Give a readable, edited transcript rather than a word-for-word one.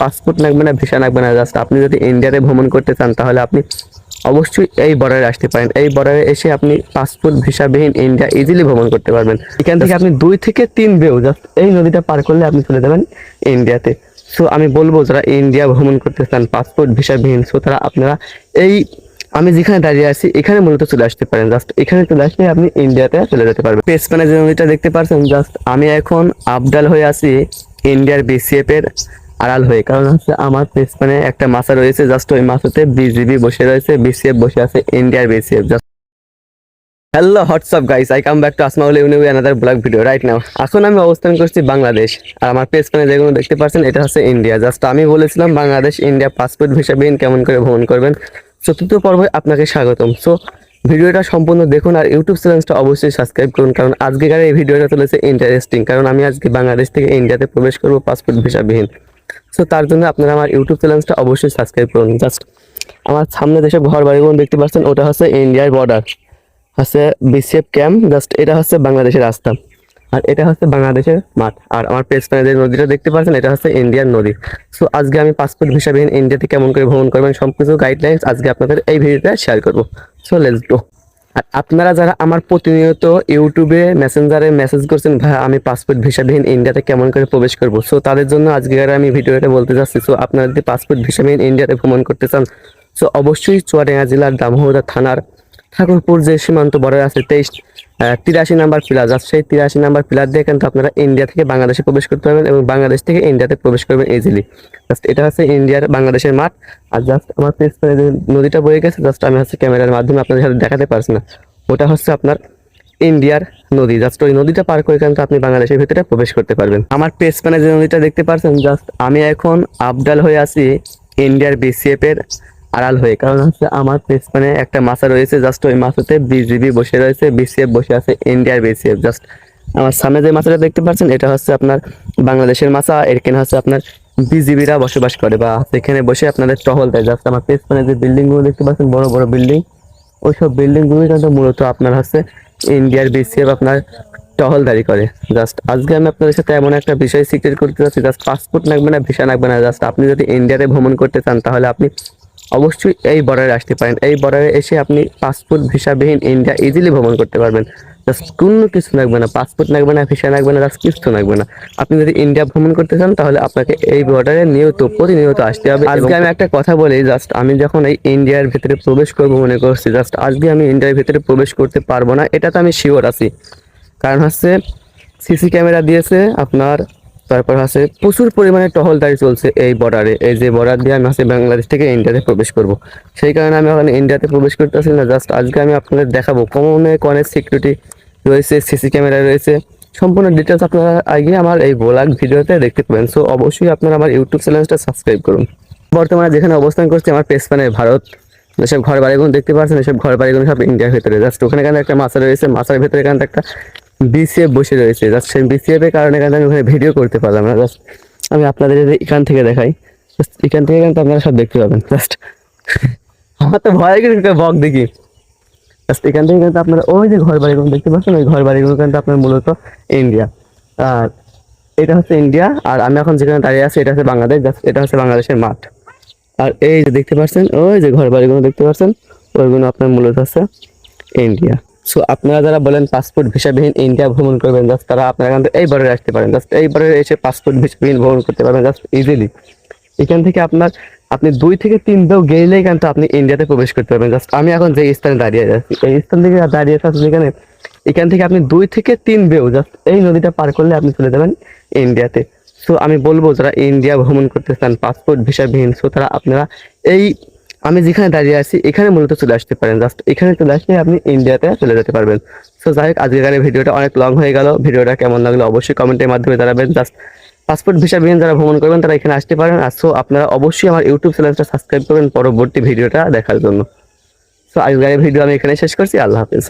Passport লাগবে না, visa লাগবে না, জাস্ট আপনি যদি ইন্ডিয়াতে ভ্রমণ করতে চান তাহলে আপনি অবশ্যই এই বর্ডারে আসতে পারেন। এই বর্ডারে এসে আপনি পাসপোর্ট ভিসাবিহীন ইন্ডিয়া ইজিলি ভ্রমণ করতে পারবেন। এখান থেকে আপনি 2 থেকে 3 বেউ জাস্ট এই নদীটা পার করলে আপনি চলে যাবেন ইন্ডিয়াতে। সো আমি বলবো যারা ইন্ডিয়া ভ্রমণ করতে চান পাসপোর্ট ভিসাবিহীন, সো তারা আপনারা এই আমি যেখানে দাঁড়িয়ে আছি এখানে মূলত চলে আসতে পারেন। জাস্ট এখানে চলে আসলে আপনি ইন্ডিয়াতে চলে যেতে পারবেন। পেসপ্যানে যে নদীটা দেখতে পাচ্ছেন, জাস্ট আমি এখন আবডাল হয়ে আছি ইন্ডিয়ার বিসিএফ এর আড়াল হয়ে, কারণ হচ্ছে আমার পেছনে একটা মাছা রয়েছে, জাস্ট ওই মাছাতে বিজিবি বসে রয়েছে, বিসিএফ বসে আছে, ইন্ডিয়ার BCF. Just hello WhatsApp guys, I come back to আসমাউল ইউনিউ another blog video right now. এখন আমি অবস্থান করছি বাংলাদেশ, আর আমার পেছনে যেগুলো দেখতে পাচ্ছেন এটা হচ্ছে ইন্ডিয়া। জাস্ট আমি বলেছিলাম বাংলাদেশ ইন্ডিয়া পাসপোর্ট ভিসাবিহীন কেমন করে ভ্রমণ করবেন, চতুর্থ পর্বে আপনাকে স্বাগতম। সো ভিডিওটা সম্পূর্ণ দেখুন আর ইউটিউব চ্যানেলটা অবশ্যই সাবস্ক্রাইব করুন, কারণ আজকেকার এই ভিডিওটা চলেছে ইন্টারেস্টিং, কারণ আমি আজকে বাংলাদেশ থেকে ইন্ডিয়াতে প্রবেশ করবো পাসপোর্ট ভিসাবিহীন। সো তার জন্য আপনারা আমার ইউটিউব চ্যানেলটা অবশ্যই সাবস্ক্রাইব করুন। জাস্ট আমার সামনে যেসব ঘর বাড়িগুলো দেখতে পাচ্ছেন ওটা হচ্ছে ইন্ডিয়ার বর্ডার, হচ্ছে বিসিএফ ক্যাম্প। জাস্ট এটা হচ্ছে বাংলাদেশের রাস্তা, আর এটা হচ্ছে বাংলাদেশের মাঠ। আর আমার পেছনে যে নদীটা দেখতে পাচ্ছেন এটা হচ্ছে ইন্ডিয়ান নদী। সো আজকে আমি পাসপোর্ট ভিসাবিহীন ইন্ডিয়াতে কেমন করে ভ্রমণ করবেন সবকিছু গাইডলাইন্স আজকে আপনাদের এই ভিডিওতে শেয়ার করবো। So let's go. আর আপনারা যারা আমার প্রতিনিয়ত ইউটিউবে মেসেঞ্জারে মেসেজ করছেন ভাই আমি পাসপোর্ট ভিসাবিহীন ইন্ডিয়াতে কেমন করে প্রবেশ করব, সো তাদের জন্য আজকে আমি ভিডিওটা বলতে যাচ্ছি। সো আপনারা যদি পাসপোর্ট ভিসাবিহীন ইন্ডিয়াতে ভ্রমণ করতে চান, সো অবশ্যই চুয়াডাঙ্গা জেলার দামোহদা থানার ঠাকুরপুর যে সীমান্ত বর্ডার আছে 83 নাম্বার পিলার, জাস্ট সেই 83 নাম্বার পিলার দিয়ে কিন্তু আপনারা ইন্ডিয়া থেকে বাংলাদেশে প্রবেশ করতে পারবেন এবং বাংলাদেশ থেকে ইন্ডিয়াতে প্রবেশ করবেন ইজিলি। জাস্ট এটা হচ্ছে ইন্ডিয়ার বাংলাদেশের মাঠ। আর জাস্ট আমার পেছনে যে নদীটা বয়ে গেছে, জাস্ট আমি হচ্ছে ক্যামেরার মাধ্যমে আপনাদের সাথে দেখাতে পারছি না, ওটা হচ্ছে আপনার ইন্ডিয়ার নদী। জাস্ট ওই নদীটা পার করে কিন্তু আপনি বাংলাদেশের ভিতরে প্রবেশ করতে পারবেন। আমার পেছনে যে নদীটা দেখতে পাচ্ছেন, জাস্ট আমি এখন আবডাল হয়ে আছি ইন্ডিয়ার বিসিএফ এর আড়াল হয়ে, কারণ হচ্ছে আমার পেছনে একটা মাছা রয়েছে, জাস্ট ওই মাছাতে বিজিবি বসে রয়েছে, বিসিএফ বসে আছে, ইন্ডিয়ার বিসিএফ। জাস্ট আমার সামনে যে মাছাটা দেখতে পাচ্ছেন এটা হচ্ছে আপনার বাংলাদেশের মাছা, এখানে হচ্ছে আপনার বিজিবিরা বসবাস করে বা সেখানে বসে আপনাদের টহল দেয়। জাস্ট আমার পেছনে যে বিল্ডিং গুলো দেখতে পাচ্ছেন বড় বড় বিল্ডিং, ওইসব বিল্ডিং গুলোই কিন্তু মূলত আপনার হচ্ছে ইন্ডিয়ার বিসিএফ আপনার টহলদারি করে। জাস্ট আজকে আমি আপনাদের সাথে এমন একটা বিষয় সিক্রেট করতে চাচ্ছি, জাস্ট পাসপোর্ট লাগবে না, ভিসা লাগবে না, জাস্ট আপনি যদি ইন্ডিয়াতে ভ্রমণ করতে চান তাহলে আপনি অবশ্যই এই বর্ডারে আসতে পারেন। এই বর্ডারে এসে আপনি পাসপোর্ট ভিসাবিহীন ইন্ডিয়া ইজিলি ভ্রমণ করতে পারবেন। জাস্ট কোনো কিছু লাগবে না, পাসপোর্ট লাগবে না, ভিসা লাগবে না, জাস্ট কিছু লাগবে না। আপনি যদি ইন্ডিয়া ভ্রমণ করতে চান তাহলে আপনাকে এই বর্ডারে প্রতিনিয়ত আসতে হবে। আজকে আমি একটা কথা বলি, জাস্ট আমি যখন এই ইন্ডিয়ার ভিতরে প্রবেশ করবো মনে করছি, জাস্ট আজকে আমি ইন্ডিয়ার ভিতরে প্রবেশ করতে পারবো না, এটা তো আমি শিওর আছি। কারণ হচ্ছে সিসি ক্যামেরা দিয়েছে আপনার, তারপর হচ্ছে প্রচুর পরিমাণে টহলদারি চলছে এই বর্ডারে। এই যে বর্ডার দিয়ে আমি হচ্ছে বাংলাদেশ থেকে ইন্ডিয়াতে প্রবেশ করব, সেই কারণে আমি ওখানে ইন্ডিয়াতে প্রবেশ করতেছি না। জাস্ট আজকে আমি আপনাদের দেখাবো কোনে সিকিউরিটি রয়েছে, সিসি ক্যামেরা রয়েছে, সম্পূর্ণ ডিটেলস আপনারা আগে আমার এই ব্লগ ভিডিওতে দেখতে পাবেন। সো অবশ্যই আপনারা আমার ইউটিউব চ্যানেলটা সাবস্ক্রাইব করুন। বর্তমানে যেখানে অবস্থান করছি আমার পেছনে ভারত, যেসব ঘর বাড়িগুলো দেখতে পাচ্ছেন এসব ঘর বাড়িগুলো সব ইন্ডিয়ার ভিতরে। জাস্ট ওখানে কিন্তু একটা মাছা রয়েছে, মাছার ভিতরে কিন্তু একটা বিসিএফ বসে রয়েছে। জাস্ট সেই বিসিএফ এর কারণে কিন্তু আমি ওখানে ভিডিও করতে পারলাম না। জাস্ট আমি আপনাদের যদি এখান থেকে দেখাই, এখান থেকে কিন্তু আপনারা সব দেখতে পাবেন। জাস্ট আমার তো ভয় কিন্তু বক দেখি। জাস্ট এখান থেকে কিন্তু আপনারা ওই যে ঘর বাড়িগুলো দেখতে পাচ্ছেন, ওই ঘর বাড়িগুলো কিন্তু আপনার মূলত ইন্ডিয়া। আর এটা হচ্ছে ইন্ডিয়া, আর আমি এখন যেখানে দাঁড়িয়ে আছি এটা হচ্ছে বাংলাদেশ। জাস্ট এটা হচ্ছে বাংলাদেশের মাঠ। আর এই যে দেখতে পাচ্ছেন ওই যে ঘর বাড়িগুলো দেখতে পাচ্ছেন, ওইগুলো আপনার মূলত আছে ইন্ডিয়া। সো আপনারা যারা বলেন পাসপোর্ট ভিসাবিহীন ইন্ডিয়া ভ্রমণ করবেন, জাস্ট তারা আপনারা কিন্তু এই বর্ডারে আসতে পারেন। জাস্ট এই বর্ডারে এসে পাসপোর্ট ভিসাবিহীন ভ্রমণ করতে পারবেন জাস্ট ইজিলি। এখান থেকে আপনি 2 থেকে 3 বেউ গেলেই কিন্তু আপনি ইন্ডিয়াতে প্রবেশ করতে পারবেন। জাস্ট আমি এখন যে স্থানে দাঁড়িয়ে আছি এই স্থান থেকে দাঁড়িয়ে আছি যেখানে, এখান থেকে আপনি 2 থেকে 3 বেউ জাস্ট এই নদীটা পার করলে আপনি চলে যাবেন ইন্ডিয়াতে। সো আমি বলবো যারা ইন্ডিয়া ভ্রমণ করতে চান পাসপোর্ট ভিসাবিহীন, সো তারা আপনারা এই আমি যেখানে দাঁড়িয়ে আছি এখানে মূলত চলে আসতে পারেন। জাস্ট এখানে চলে আসলে আপনি ইন্ডিয়াতে চলে যেতে পারবেন। সো যাই হোক, আজকের ভিডিওটা অনেক লং হয়ে গেল। ভিডিওটা কেমন লাগলো অবশ্যই কমেন্টের মাধ্যমে জানাবেন। জাস্ট পাসপোর্ট ভিসাবিহীন যারা ভ্রমণ করবেন তারা এখানে আসতে পারেন। আর সো আপনারা অবশ্যই আমার ইউটিউব চ্যানেলটা সাবস্ক্রাইব করবেন পরবর্তী ভিডিওটা দেখার জন্য। সো আজকের ভিডিও আমি এখানে শেষ করছি। আল্লাহ হাফেজ।